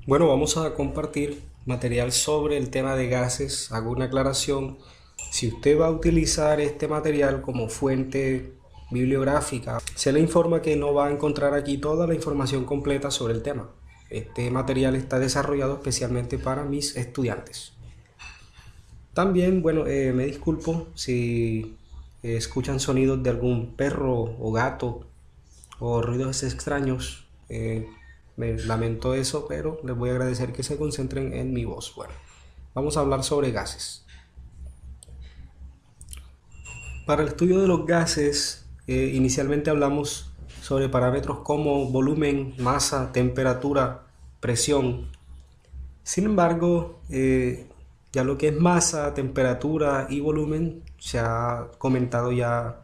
Bueno, vamos a compartir material sobre el tema de gases. Hago una aclaración. Si usted va a utilizar este material como fuente bibliográfica, se le informa que no va a encontrar aquí toda la información completa sobre el tema. Este material está desarrollado especialmente para mis estudiantes. También, bueno, me disculpo si escuchan sonidos de algún perro o gato o ruidos extraños. Me lamento eso, pero les voy a agradecer que se concentren en mi voz. Bueno, vamos a hablar sobre gases. Para el estudio de los gases, inicialmente hablamos sobre parámetros como volumen, masa, temperatura, presión. Sin embargo, ya lo que es masa, temperatura y volumen se ha comentado ya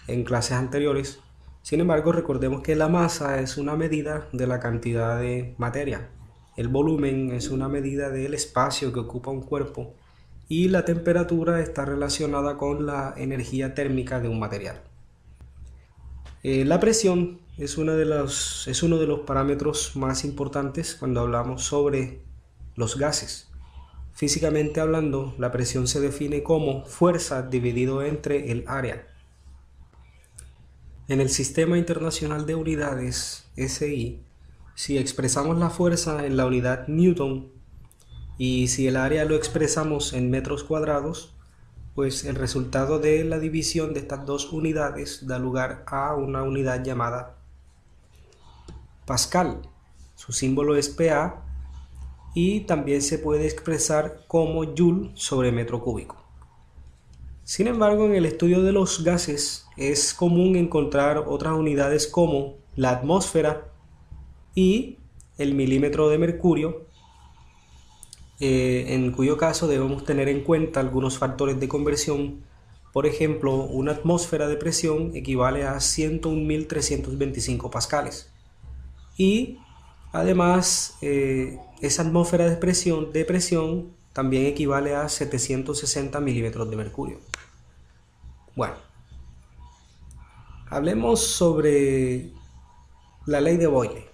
en clases anteriores. Sin embargo, recordemos que la masa es una medida de la cantidad de materia. El volumen es una medida del espacio que ocupa un cuerpo y la temperatura está relacionada con la energía térmica de un material. La presión es uno de los parámetros más importantes cuando hablamos sobre los gases. Físicamente hablando, la presión se define como fuerza dividido entre el área. En el Sistema Internacional de Unidades, SI, si expresamos la fuerza en la unidad Newton y si el área lo expresamos en metros cuadrados, pues el resultado de la división de estas dos unidades da lugar a una unidad llamada Pascal. Su símbolo es PA y también se puede expresar como Joule sobre metro cúbico. Sin embargo, en el estudio de los gases es común encontrar otras unidades como la atmósfera y el milímetro de mercurio, en cuyo caso debemos tener en cuenta algunos factores de conversión. Por ejemplo, una atmósfera de presión equivale a 101.325 pascales. Y además, esa atmósfera de presión también equivale a 760 milímetros de mercurio. Bueno, hablemos sobre la ley de Boyle.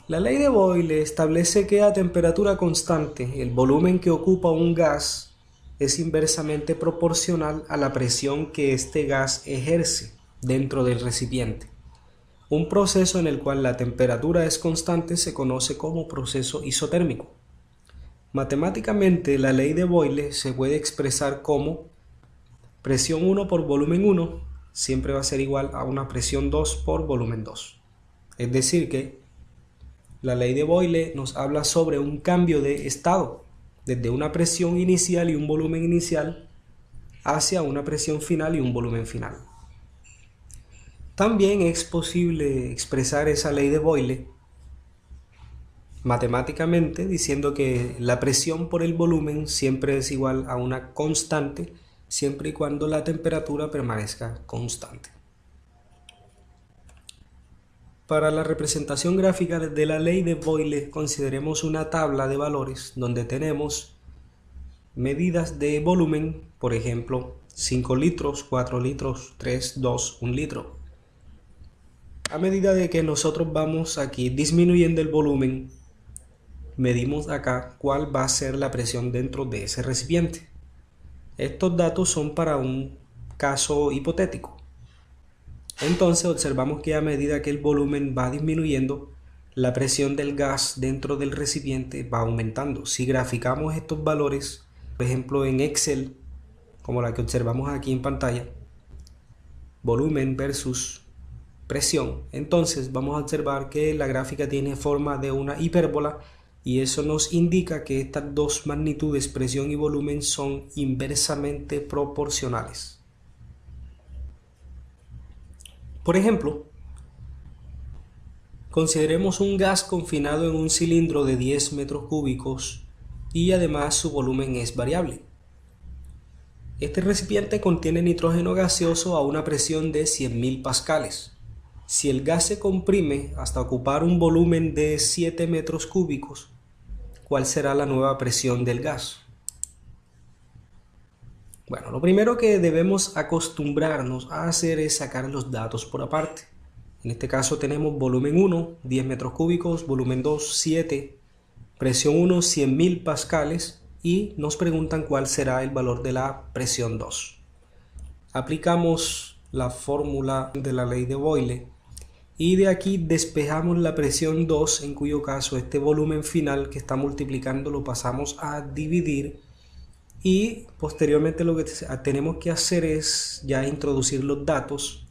La ley de Boyle establece que a temperatura constante el volumen que ocupa un gas es inversamente proporcional a la presión que este gas ejerce dentro del recipiente. Un proceso en el cual la temperatura es constante se conoce como proceso isotérmico. Matemáticamente, la ley de Boyle se puede expresar como presión 1 por volumen 1 siempre va a ser igual a una presión 2 por volumen 2. Es decir que la ley de Boyle nos habla sobre un cambio de estado, desde una presión inicial y un volumen inicial hacia una presión final y un volumen final. También es posible expresar esa ley de Boyle matemáticamente diciendo que la presión por el volumen siempre es igual a una constante siempre y cuando la temperatura permanezca constante. Para la representación gráfica de la ley de Boyle consideremos una tabla de valores donde tenemos medidas de volumen, por ejemplo 5 litros, 4 litros, 3, 2, 1 litro. A medida de que nosotros vamos aquí disminuyendo el volumen, medimos acá cuál va a ser la presión dentro de ese recipiente. Estos datos son para un caso hipotético. Entonces observamos que a medida que el volumen va disminuyendo, la presión del gas dentro del recipiente va aumentando. Si graficamos estos valores, por ejemplo en Excel, como la que observamos aquí en pantalla, volumen versus presión, entonces vamos a observar que la gráfica tiene forma de una hipérbola y eso nos indica que estas dos magnitudes, presión y volumen, son inversamente proporcionales. Por ejemplo, consideremos un gas confinado en un cilindro de 10 metros cúbicos y además su volumen es variable. Este recipiente contiene nitrógeno gaseoso a una presión de 100.000 pascales. Si el gas se comprime hasta ocupar un volumen de 7 metros cúbicos, ¿cuál será la nueva presión del gas? Bueno, lo primero que debemos acostumbrarnos a hacer es sacar los datos por aparte. En este caso tenemos volumen 1, 10 metros cúbicos, volumen 2, 7, presión 1, 100.000 pascales y nos preguntan cuál será el valor de la presión 2. Aplicamos la fórmula de la ley de Boyle y de aquí despejamos la presión 2, en cuyo caso este volumen final que está multiplicando lo pasamos a dividir y posteriormente lo que tenemos que hacer es ya introducir los datos.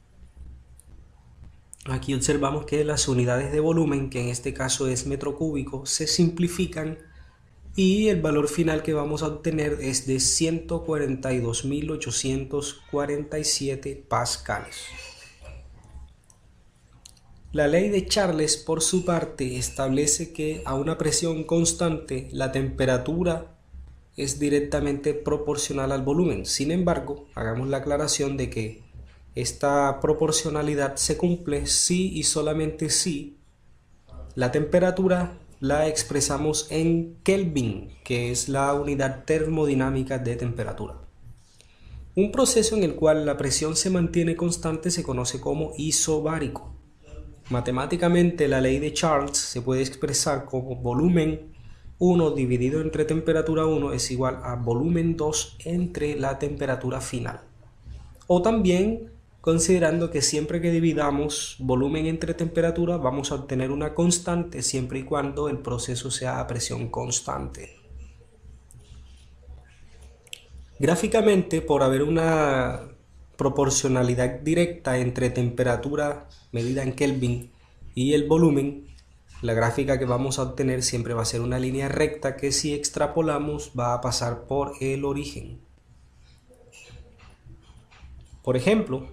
Aquí observamos que las unidades de volumen, que en este caso es metro cúbico, se simplifican y el valor final que vamos a obtener es de 142.847 pascales. La ley de Charles, por su parte, establece que a una presión constante la temperatura es directamente proporcional al volumen. Sin embargo, hagamos la aclaración de que esta proporcionalidad se cumple si y solamente si la temperatura la expresamos en Kelvin, que es la unidad termodinámica de temperatura. Un proceso en el cual la presión se mantiene constante se conoce como isobárico. Matemáticamente, la ley de Charles se puede expresar como volumen 1 dividido entre temperatura 1 es igual a volumen 2 entre la temperatura final. O también considerando que siempre que dividamos volumen entre temperatura vamos a obtener una constante siempre y cuando el proceso sea a presión constante. Gráficamente, por haber una proporcionalidad directa entre temperatura medida en Kelvin y el volumen, la gráfica que vamos a obtener siempre va a ser una línea recta que si extrapolamos va a pasar por el origen. Por ejemplo,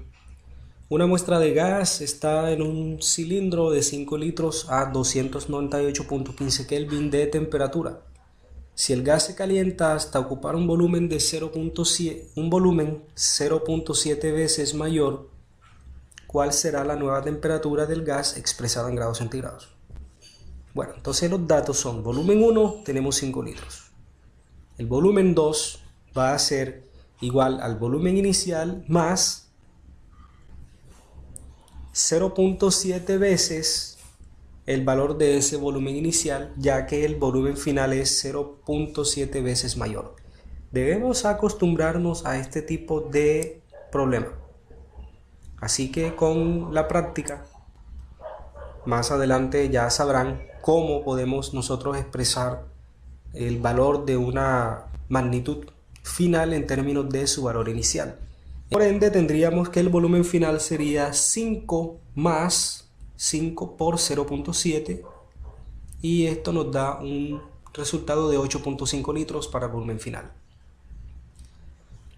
una muestra de gas está en un cilindro de 5 litros a 298.15 Kelvin de temperatura. Si el gas se calienta hasta ocupar un volumen de 0.7 veces mayor, ¿cuál será la nueva temperatura del gas expresada en grados centígrados? Bueno, entonces los datos son: volumen 1 tenemos 5 litros. El volumen 2 va a ser igual al volumen inicial más 0.7 veces el valor de ese volumen inicial, ya que el volumen final es 0.7 veces mayor. Debemos acostumbrarnos a este tipo de problema. Así que con la práctica, más adelante ya sabrán cómo podemos nosotros expresar el valor de una magnitud final en términos de su valor inicial. Por ende, tendríamos que el volumen final sería 5 más 5 por 0.7 y esto nos da un resultado de 8.5 litros para el volumen final.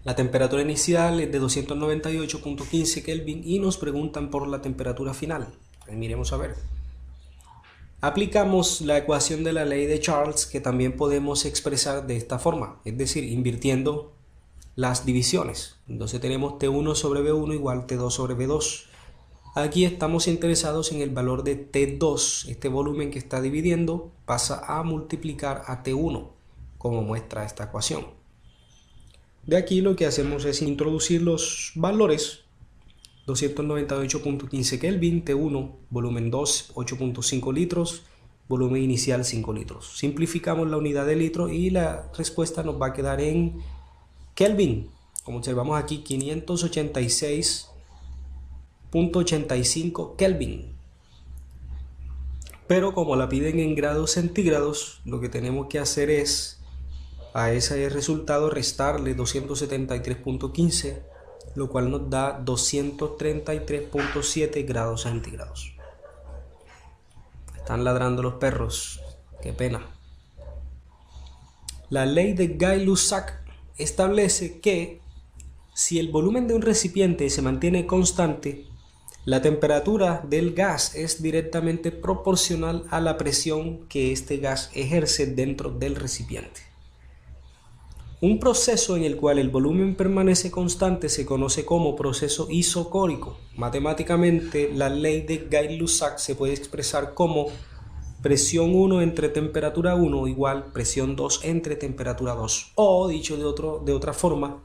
La temperatura inicial es de 298.15 Kelvin y nos preguntan por la temperatura final. Miremos a ver. Aplicamos la ecuación de la ley de Charles, que también podemos expresar de esta forma, es decir, invirtiendo las divisiones. Entonces tenemos T1 sobre B1 igual T2 sobre B2. Aquí estamos interesados en el valor de T2. Este volumen que está dividiendo pasa a multiplicar a T1, como muestra esta ecuación. De aquí lo que hacemos es introducir los valores. 298.15 Kelvin, T1, volumen 2, 8.5 litros, volumen inicial 5 litros. Simplificamos la unidad de litro y la respuesta nos va a quedar en Kelvin. Como observamos aquí, 586.85 Kelvin. Pero como la piden en grados centígrados, lo que tenemos que hacer es a ese resultado restarle 273.15, lo cual nos da 233.7 grados centígrados. Están ladrando los perros, qué pena. La ley de Gay-Lussac establece que si el volumen de un recipiente se mantiene constante, la temperatura del gas es directamente proporcional a la presión que este gas ejerce dentro del recipiente. Un proceso en el cual el volumen permanece constante se conoce como proceso isocórico. Matemáticamente, la ley de Gay-Lussac se puede expresar como presión 1 entre temperatura 1 igual presión 2 entre temperatura 2. O, dicho de otra forma,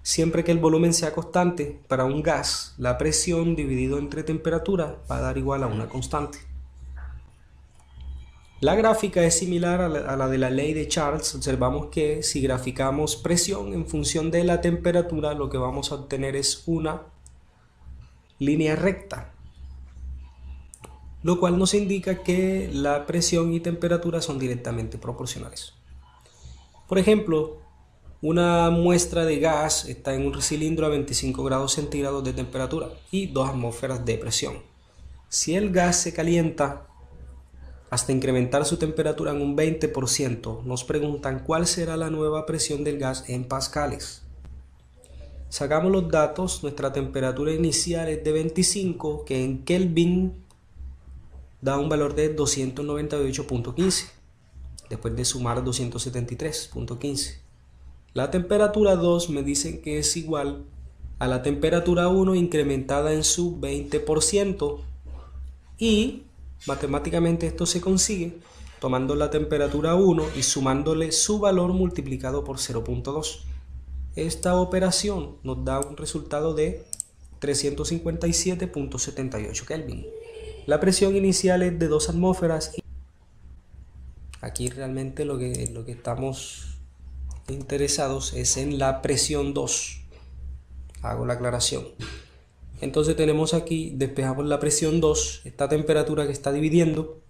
Siempre que el volumen sea constante, para un gas, la presión dividido entre temperatura va a dar igual a una constante. La gráfica es similar a la de la ley de Charles. Observamos que si graficamos presión en función de la temperatura, lo que vamos a obtener es una línea recta, lo cual nos indica que la presión y temperatura son directamente proporcionales. Por ejemplo, una muestra de gas está en un cilindro a 25 grados centígrados de temperatura y 2 atmósferas de presión. Si el gas se calienta hasta incrementar su temperatura en un 20%, nos preguntan cuál será la nueva presión del gas en pascales. Sacamos los datos. Nuestra temperatura inicial es de 25, que en Kelvin da un valor de 298.15, después de sumar 273.15. La temperatura 2 me dicen que es igual a la temperatura 1 incrementada en su 20%, y matemáticamente esto se consigue tomando la temperatura 1 y sumándole su valor multiplicado por 0.2. Esta operación nos da un resultado de 357.78 Kelvin. La presión inicial es de 2 atmósferas. Aquí realmente lo que estamos interesados es en la presión 2. Hago la aclaración. Entonces tenemos aquí, despejamos la presión 2, esta temperatura que está dividiendo,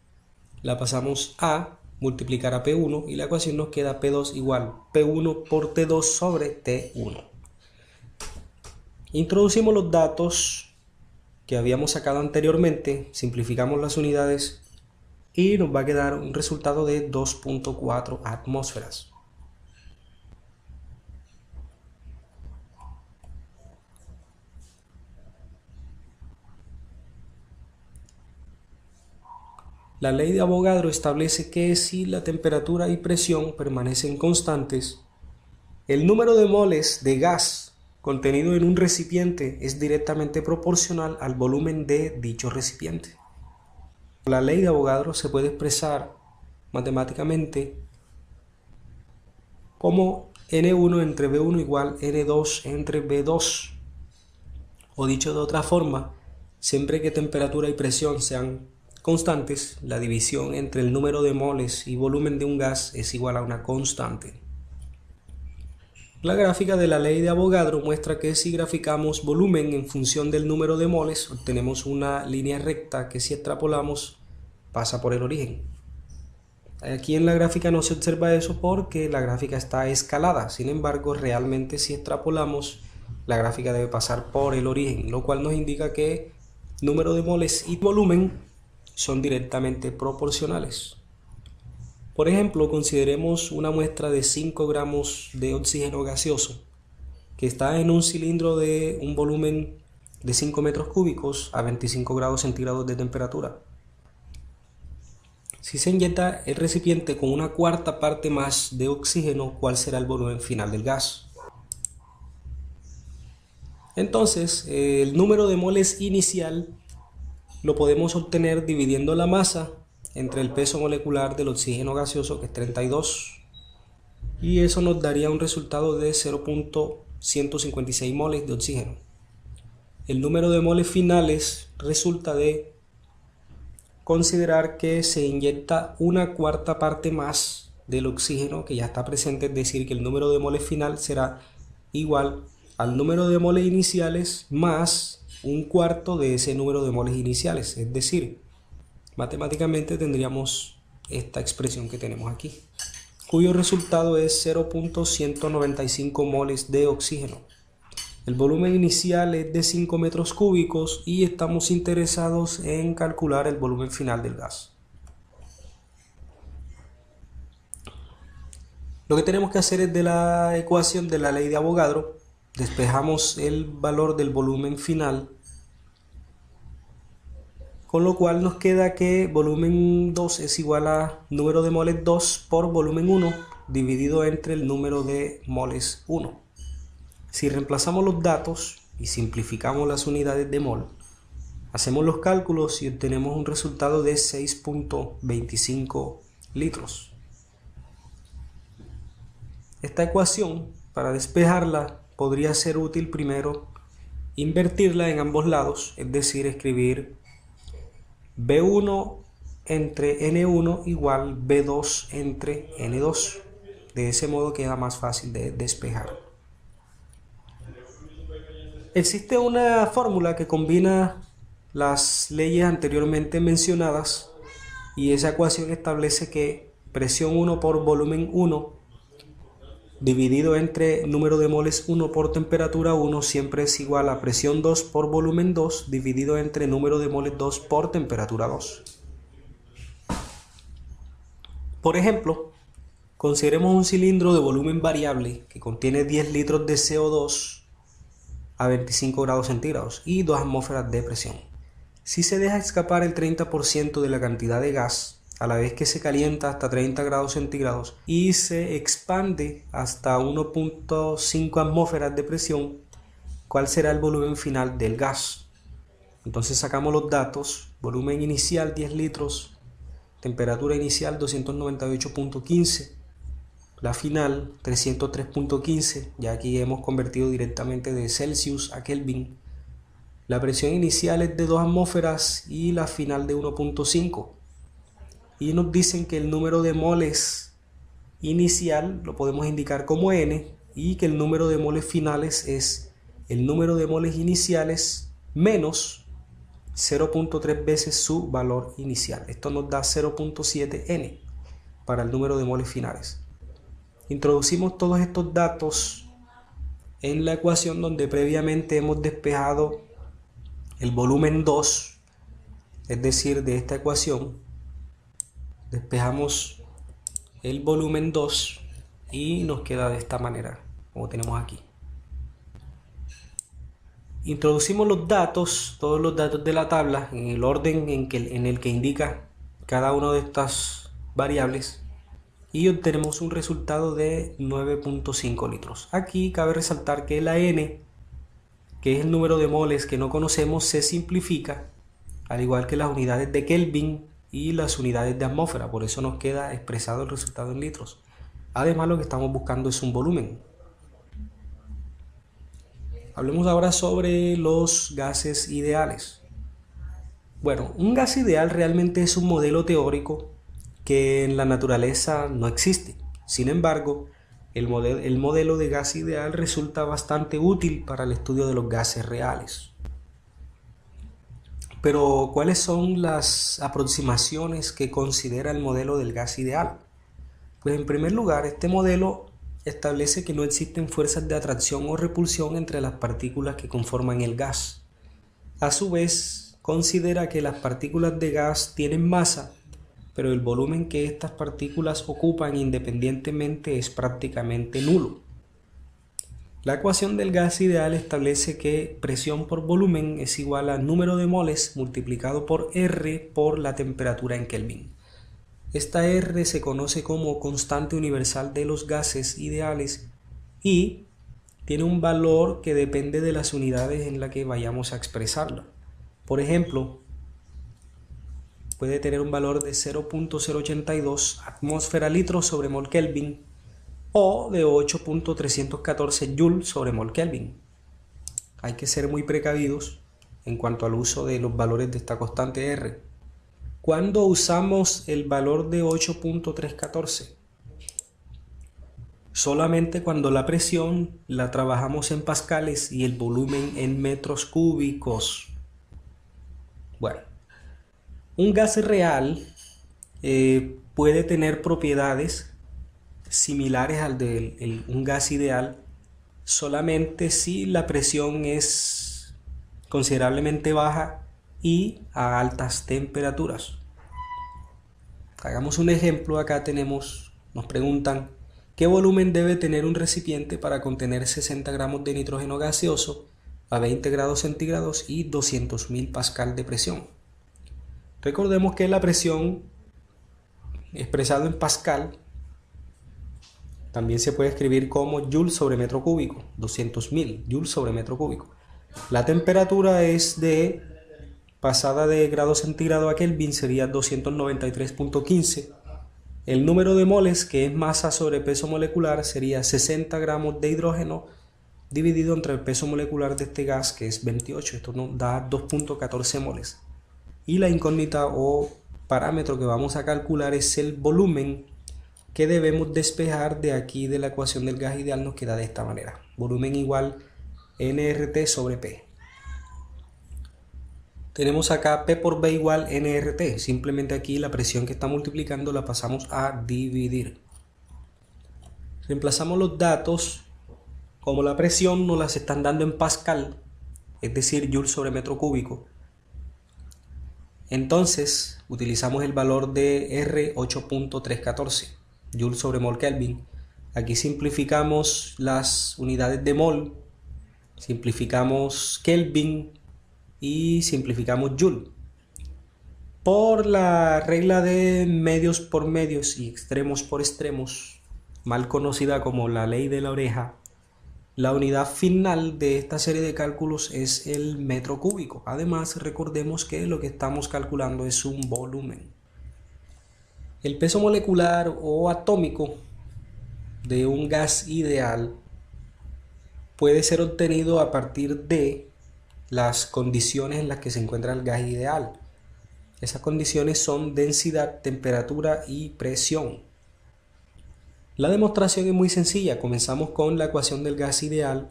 la pasamos a multiplicar a P1 y la ecuación nos queda P2 igual P1 por T2 sobre T1. Introducimos los datos que habíamos sacado anteriormente, simplificamos las unidades y nos va a quedar un resultado de 2.4 atmósferas. La ley de Avogadro establece que si la temperatura y presión permanecen constantes, el número de moles de gas contenido en un recipiente es directamente proporcional al volumen de dicho recipiente. La ley de Avogadro se puede expresar matemáticamente como N1 entre V1 igual N2 entre V2. O dicho de otra forma, siempre que temperatura y presión sean constantes, la división entre el número de moles y volumen de un gas es igual a una constante. La gráfica de la ley de Avogadro muestra que si graficamos volumen en función del número de moles, obtenemos una línea recta que si extrapolamos pasa por el origen. Aquí en la gráfica no se observa eso porque la gráfica está escalada. Sin embargo, realmente si extrapolamos, la gráfica debe pasar por el origen, lo cual nos indica que número de moles y volumen son directamente proporcionales. Por ejemplo, consideremos una muestra de 5 gramos de oxígeno gaseoso que está en un cilindro de un volumen de 5 metros cúbicos a 25 grados centígrados de temperatura. Si se inyecta el recipiente con una cuarta parte más de oxígeno, ¿cuál será el volumen final del gas? Entonces, el número de moles inicial lo podemos obtener dividiendo la masa entre el peso molecular del oxígeno gaseoso, que es 32, y eso nos daría un resultado de 0.156 moles de oxígeno. El número de moles finales resulta de considerar que se inyecta una cuarta parte más del oxígeno que ya está presente, es decir, que el número de moles final será igual al número de moles iniciales más un cuarto de ese número de moles iniciales, es decir, matemáticamente tendríamos esta expresión que tenemos aquí, cuyo resultado es 0.195 moles de oxígeno. El volumen inicial es de 5 metros cúbicos y estamos interesados en calcular el volumen final del gas. Lo que tenemos que hacer es de la ecuación de la ley de Avogadro, despejamos el valor del volumen final, con lo cual nos queda que volumen 2 es igual a número de moles 2 por volumen 1 dividido entre el número de moles 1. Si reemplazamos los datos y simplificamos las unidades de mol, hacemos los cálculos y obtenemos un resultado de 6.25 litros. Esta ecuación, para despejarla, podría ser útil primero invertirla en ambos lados, es decir, escribir B1 entre N1 igual B2 entre N2. De ese modo queda más fácil de despejar. Existe una fórmula que combina las leyes anteriormente mencionadas y esa ecuación establece que presión 1 por volumen 1 dividido entre número de moles 1 por temperatura 1 siempre es igual a presión 2 por volumen 2 dividido entre número de moles 2 por temperatura 2. Por ejemplo, consideremos un cilindro de volumen variable que contiene 10 litros de CO2 a 25 grados centígrados y 2 atmósferas de presión. Si se deja escapar el 30% de la cantidad de gas, a la vez que se calienta hasta 30 grados centígrados y se expande hasta 1.5 atmósferas de presión, ¿cuál será el volumen final del gas? Entonces sacamos los datos: volumen inicial 10 litros, temperatura inicial 298.15, la final 303.15, ya aquí hemos convertido directamente de Celsius a Kelvin. La presión inicial es de 2 atmósferas y la final de 1.5. Y nos dicen que el número de moles inicial lo podemos indicar como N y que el número de moles finales es el número de moles iniciales menos 0.3 veces su valor inicial. Esto nos da 0.7 N para el número de moles finales. Introducimos todos estos datos en la ecuación donde previamente hemos despejado el volumen 2, es decir, de esta ecuación despejamos el volumen 2 y nos queda de esta manera, como tenemos aquí. Introducimos los datos, todos los datos de la tabla en el orden en el que indica cada una de estas variables y obtenemos un resultado de 9.5 litros. Aquí cabe resaltar que la N, que es el número de moles que no conocemos, se simplifica, al igual que las unidades de Kelvin y las unidades de atmósfera, por eso nos queda expresado el resultado en litros. Además, lo que estamos buscando es un volumen. Hablemos ahora sobre los gases ideales. Bueno, un gas ideal realmente es un modelo teórico que en la naturaleza no existe. Sin embargo, el modelo de gas ideal resulta bastante útil para el estudio de los gases reales. Pero, ¿cuáles son las aproximaciones que considera el modelo del gas ideal? Pues en primer lugar, este modelo establece que no existen fuerzas de atracción o repulsión entre las partículas que conforman el gas. A su vez, considera que las partículas de gas tienen masa, pero el volumen que estas partículas ocupan independientemente es prácticamente nulo. La ecuación del gas ideal establece que presión por volumen es igual a número de moles multiplicado por R por la temperatura en Kelvin. Esta R se conoce como constante universal de los gases ideales y tiene un valor que depende de las unidades en las que vayamos a expresarla. Por ejemplo, puede tener un valor de 0.082 atmósfera litros sobre mol Kelvin o de 8.314 joules sobre mol Kelvin. Hay que ser muy precavidos en cuanto al uso de los valores de esta constante R. ¿Cuándo usamos el valor de 8.314? Solamente cuando la presión la trabajamos en pascales y el volumen en metros cúbicos. Bueno, un gas real puede tener propiedades similares al de un gas ideal solamente si la presión es considerablemente baja y a altas temperaturas. Hagamos un ejemplo. Acá nos preguntan qué volumen debe tener un recipiente para contener 60 gramos de nitrógeno gaseoso a 20 grados centígrados y 200.000 pascal de presión. Recordemos que la presión expresado en pascal también se puede escribir como joule sobre metro cúbico, 200.000 joules sobre metro cúbico. La temperatura es pasada de grados centígrados a Kelvin sería 293.15. El número de moles, que es masa sobre peso molecular, sería 60 gramos de hidrógeno dividido entre el peso molecular de este gas, que es 28. Esto nos da 2.14 moles. Y la incógnita o parámetro que vamos a calcular es el volumen que debemos despejar de aquí de la ecuación del gas ideal. Nos queda de esta manera: volumen igual nRT sobre P. Tenemos acá P por B igual nRT. Simplemente aquí la presión que está multiplicando la pasamos a dividir. Reemplazamos los datos. Como la presión nos las están dando en Pascal, es decir, Joule sobre metro cúbico, entonces utilizamos el valor de R 8.314 Joule sobre mol Kelvin. Aquí simplificamos las unidades de mol, simplificamos Kelvin y simplificamos Joule. Por la regla de medios por medios y extremos por extremos, mal conocida como la ley de la oreja, la unidad final de esta serie de cálculos es el metro cúbico. Además, recordemos que lo que estamos calculando es un volumen. El peso molecular o atómico de un gas ideal puede ser obtenido a partir de las condiciones en las que se encuentra el gas ideal. Esas condiciones son densidad, temperatura y presión. La demostración es muy sencilla. Comenzamos con la ecuación del gas ideal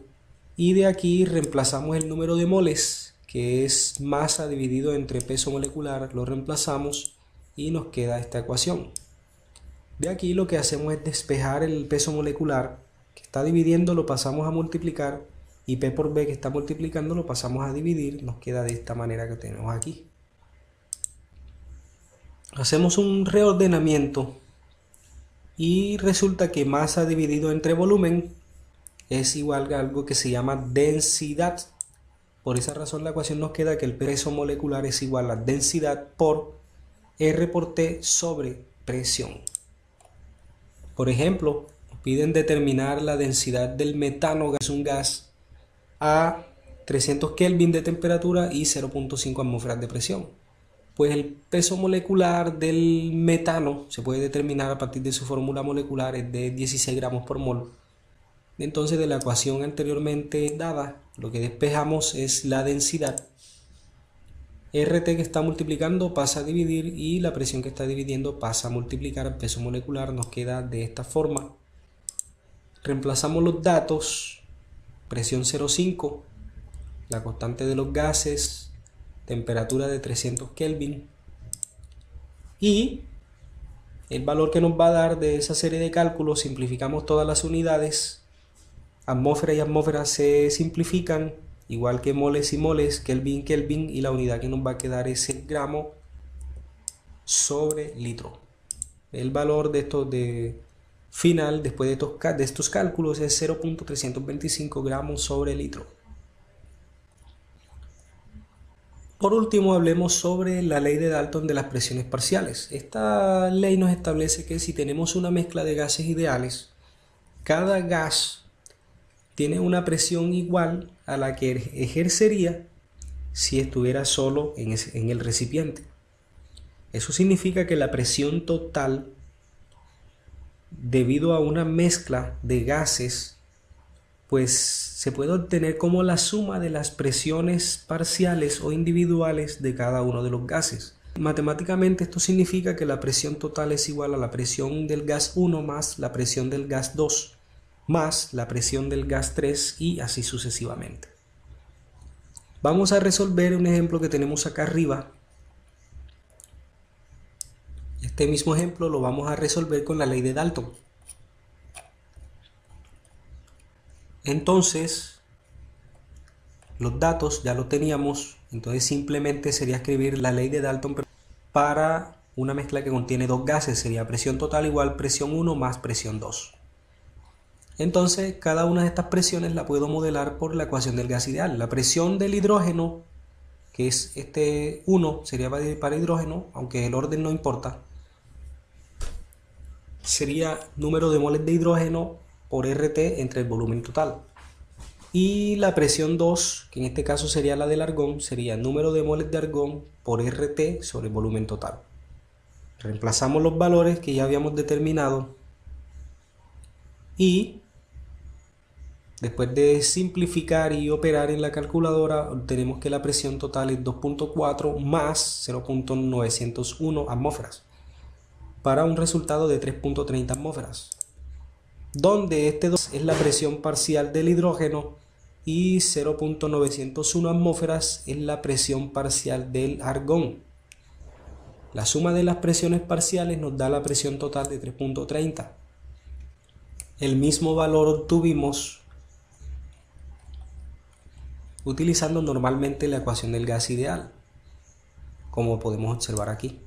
y de aquí reemplazamos el número de moles, que es masa dividido entre peso molecular, lo reemplazamos y nos queda esta ecuación. De aquí lo que hacemos es despejar el peso molecular que está dividiendo, lo pasamos a multiplicar, y P por B que está multiplicando lo pasamos a dividir. Nos queda de esta manera que tenemos aquí. Hacemos un reordenamiento y resulta que masa dividido entre volumen es igual a algo que se llama densidad. Por esa razón la ecuación nos queda que el peso molecular es igual a densidad por R por T sobre presión. Por ejemplo, nos piden determinar la densidad del metano, que es un gas, a 300 Kelvin de temperatura y 0.5 atmósferas de presión. Pues el peso molecular del metano se puede determinar a partir de su fórmula molecular, es de 16 gramos por mol. Entonces, de la ecuación anteriormente dada, lo que despejamos es la densidad. RT que está multiplicando pasa a dividir y la presión que está dividiendo pasa a multiplicar. El peso molecular nos queda de esta forma. Reemplazamos los datos: presión 0,5, la constante de los gases, temperatura de 300 Kelvin y el valor que nos va a dar de esa serie de cálculos. Simplificamos todas las unidades, atmósfera y atmósfera se simplifican, igual que moles y moles, Kelvin, Kelvin, y la unidad que nos va a quedar es el gramo sobre litro. El valor de estos de final después de estos cálculos es 0.325 gramos sobre litro. Por último, hablemos sobre la ley de Dalton de las presiones parciales. Esta ley nos establece que si tenemos una mezcla de gases ideales, cada gas tiene una presión igual a la que ejercería si estuviera solo en el recipiente. Eso significa que la presión total, debido a una mezcla de gases, pues se puede obtener como la suma de las presiones parciales o individuales de cada uno de los gases. Matemáticamente esto significa que la presión total es igual a la presión del gas 1 más la presión del gas 2 más la presión del gas 3 y así sucesivamente. Vamos a resolver un ejemplo que tenemos acá arriba. Este mismo ejemplo lo vamos a resolver con la ley de Dalton. Entonces, los datos ya los teníamos, entonces simplemente sería escribir la ley de Dalton para una mezcla que contiene dos gases. Sería presión total igual presión 1 más presión 2. Entonces, cada una de estas presiones la puedo modelar por la ecuación del gas ideal. La presión del hidrógeno, que es este 1, sería para hidrógeno, aunque el orden no importa. Sería número de moles de hidrógeno por RT entre el volumen total. Y la presión 2, que en este caso sería la del argón, sería número de moles de argón por RT sobre el volumen total. Reemplazamos los valores que ya habíamos determinado y Después de simplificar y operar en la calculadora, obtenemos que la presión total es 2.4 más 0.901 atmósferas, para un resultado de 3.30 atmósferas, donde este 2 es la presión parcial del hidrógeno y 0.901 atmósferas es la presión parcial del argón. La suma de las presiones parciales nos da la presión total de 3.30. El mismo valor obtuvimos utilizando normalmente la ecuación del gas ideal, como podemos observar aquí.